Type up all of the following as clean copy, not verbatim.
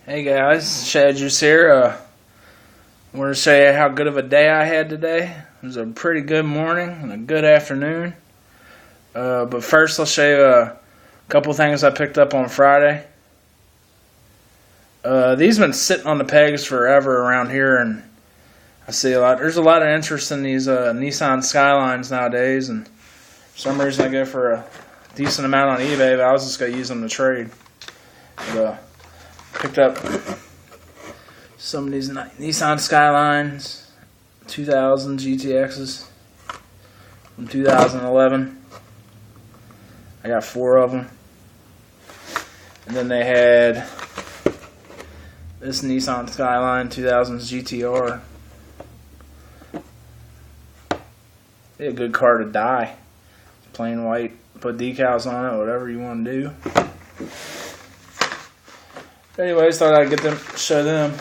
Hey guys, Shad Juice here. I want to show you how good of a day I had today. It was a pretty good morning and a good afternoon. But first I'll show you a couple things I picked up on Friday. These have been sitting on the pegs forever around here, and I see there's a lot of interest in these Nissan Skylines nowadays, and for some reason I go for a decent amount on eBay, but I was just going to use them to trade. Picked up some of these Nissan Skylines 2000 GTXs from 2011. I got 4 of them. And then they had this Nissan Skyline 2000 GTR. It's a good car to die. Plain white, put decals on it, whatever you want to do. Anyways, thought I'd show them.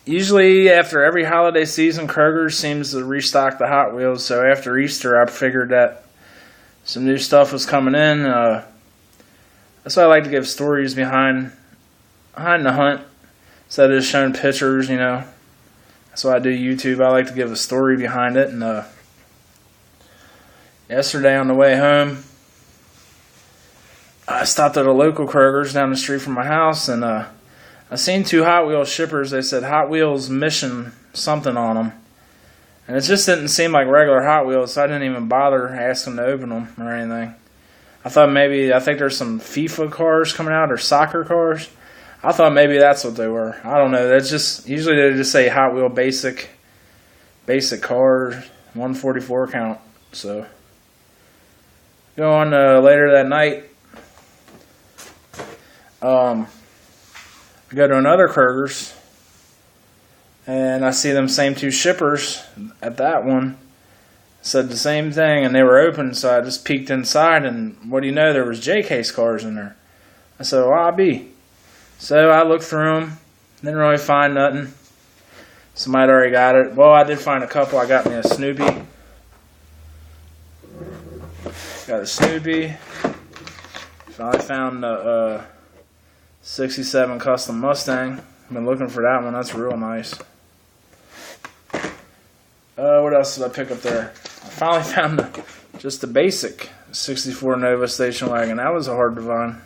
Usually after every holiday season, Krogers seems to restock the Hot Wheels. So after Easter, I figured that some new stuff was coming in. That's why I like to give stories behind the hunt instead of just showing pictures. That's why I do YouTube. I like to give a story behind it. And yesterday on the way home, I stopped at a local Krogers down the street from my house, and I seen 2 Hot Wheels shippers. They said Hot Wheels Mission something on them, and it just didn't seem like regular Hot Wheels, so I didn't even bother asking to open them or anything. I think there's some FIFA cars coming out, or soccer cars. I thought maybe that's what they were. I don't know. That's just usually they just say Hot Wheel basic cars, 144 count. So go on later that night. I go to another Krogers, and I see them same 2 shippers at that one. Said the same thing, and they were open, so I just peeked inside, and what do you know, there was J-Case cars in there. I said, well, I'll be. So I looked through them, didn't really find nothing. Somebody already got it. Well, I did find a couple. I got me a Snoopy. Got a Snoopy. Finally found the 67 Custom Mustang. Been looking for that one. That's real nice. What else did I pick up there? I finally found just the basic 64 Nova station wagon. That was hard to find.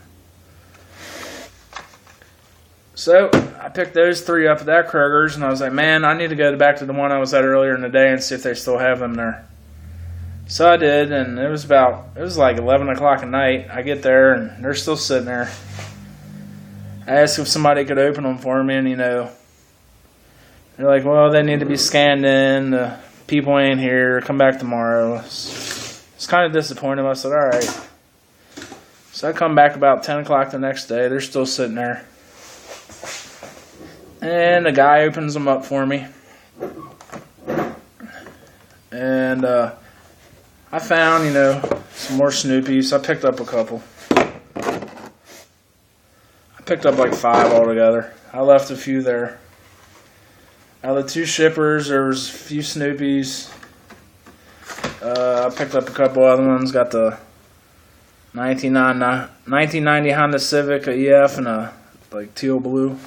So I picked those 3 up at that Krogers, and I was like, man, I need to go back to the one I was at earlier in the day and see if they still have them there. So I did, and it was like 11 o'clock at night. I get there, and they're still sitting there. I asked if somebody could open them for me, and they're like, well, they need to be scanned in. The people ain't here. Come back tomorrow. It's kind of disappointed. I said, all right. So I come back about 10 o'clock the next day. They're still sitting there. And the guy opens them up for me. And I found, some more Snoopies. I picked up a couple. Picked up like 5 altogether. I left a few there. Out of the 2 shippers, there was a few Snoopies. I picked up a couple other ones. Got the 1990 Honda Civic, a EF, and a teal blue.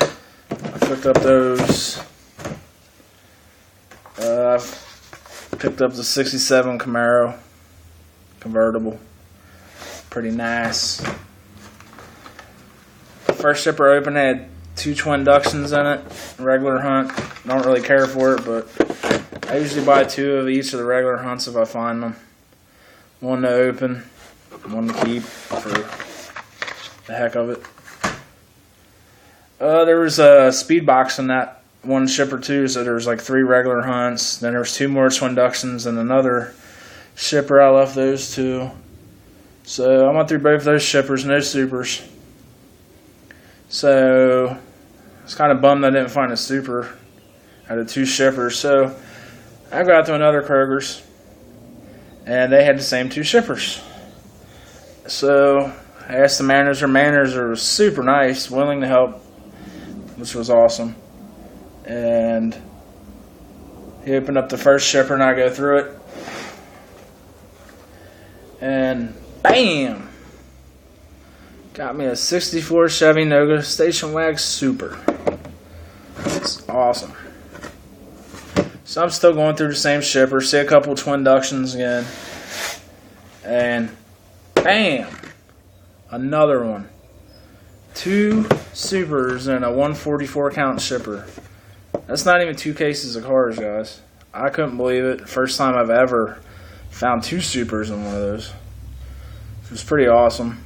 I picked up those. I picked up the 67 Camaro convertible. Pretty nice. First shipper open had 2 twin Ductions in it, regular hunt. Don't really care for it, but I usually buy 2 of each of the regular hunts if I find them. 1 to open, 1 to keep for the heck of it. There was a speed box in that one shipper too, so there was 3 regular hunts. Then there was 2 more twin Ductions and another shipper. I left those 2. So I went through both those shippers, no supers. So I was kind of bummed I didn't find a super out of 2 shippers. So I got to another Krogers, and they had the same 2 shippers. So I asked the manager. Manager was super nice, willing to help, which was awesome. And he opened up the first shipper, and I go through it. And bam! Got me a 64 Chevy Noga Station Wagon Super. It's awesome. So I'm still going through the same shipper. See a couple twin inductions again. And bam! Another one. 2 Supers and a 144 count shipper. That's not even 2 cases of cars, guys. I couldn't believe it. First time I've ever found 2 Supers in one of those. It was pretty awesome.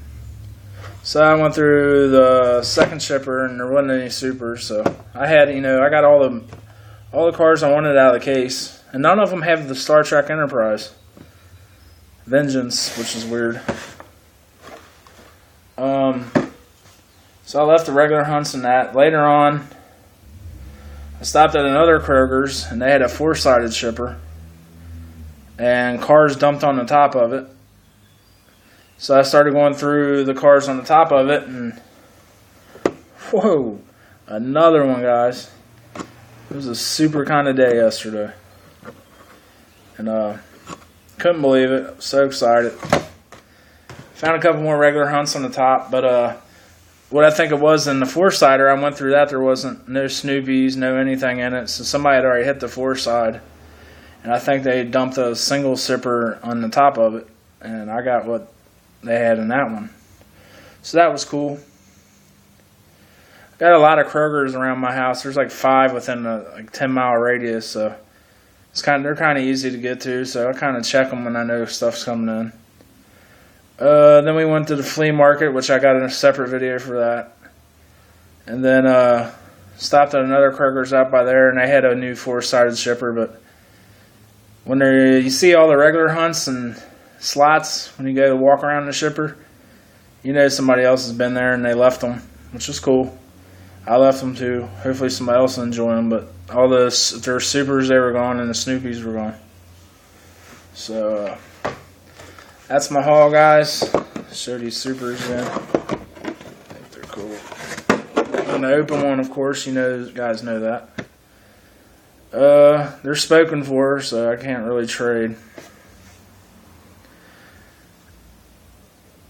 So I went through the second shipper and there wasn't any Supers. So I had, I got all the cars I wanted out of the case. And none of them have the Star Trek Enterprise Vengeance, which is weird. So I left the regular hunts and that. Later on, I stopped at another Krogers and they had a 4-sided shipper. And cars dumped on the top of it. So I started going through the cars on the top of it, and whoa, another one, guys. It was a super kind of day yesterday. And couldn't believe it. So excited. Found a couple more regular hunts on the top, but what I think it was in the 4-sider, I went through that. There wasn't no Snoopies, no anything in it. So somebody had already hit the 4-side. And I think they dumped a single sipper on the top of it. And I got what they had in that one. So that was cool. Got a lot of Krogers around my house. There's like 5 within a 10-mile radius. So they're kind of easy to get to. So I kind of check them when I know stuff's coming in. Then we went to the flea market, which I got in a separate video for that. And then stopped at another Krogers out by there, and they had a new 4-sided shipper. But when you see all the regular hunts and slots, when you go to walk around the shipper, somebody else has been there and they left them, which is cool. I left them too. Hopefully somebody else will enjoy them. But all their Supers, they were gone, and the Snoopies were gone. So that's my haul, guys. Show these Supers again. I think they're cool. I'm gonna open one, of course. You guys know that. They're spoken for, so I can't really trade.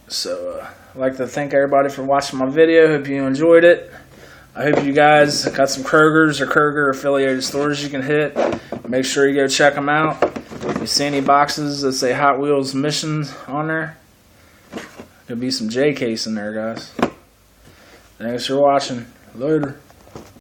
So I'd like to thank everybody for watching my video. Hope you enjoyed it. I hope you guys got some Krogers or Kroger affiliated stores you can hit. Make sure you go check them out. If you see any boxes that say Hot Wheels Missions on there, could be some J case in there, guys. Thanks for watching. Later.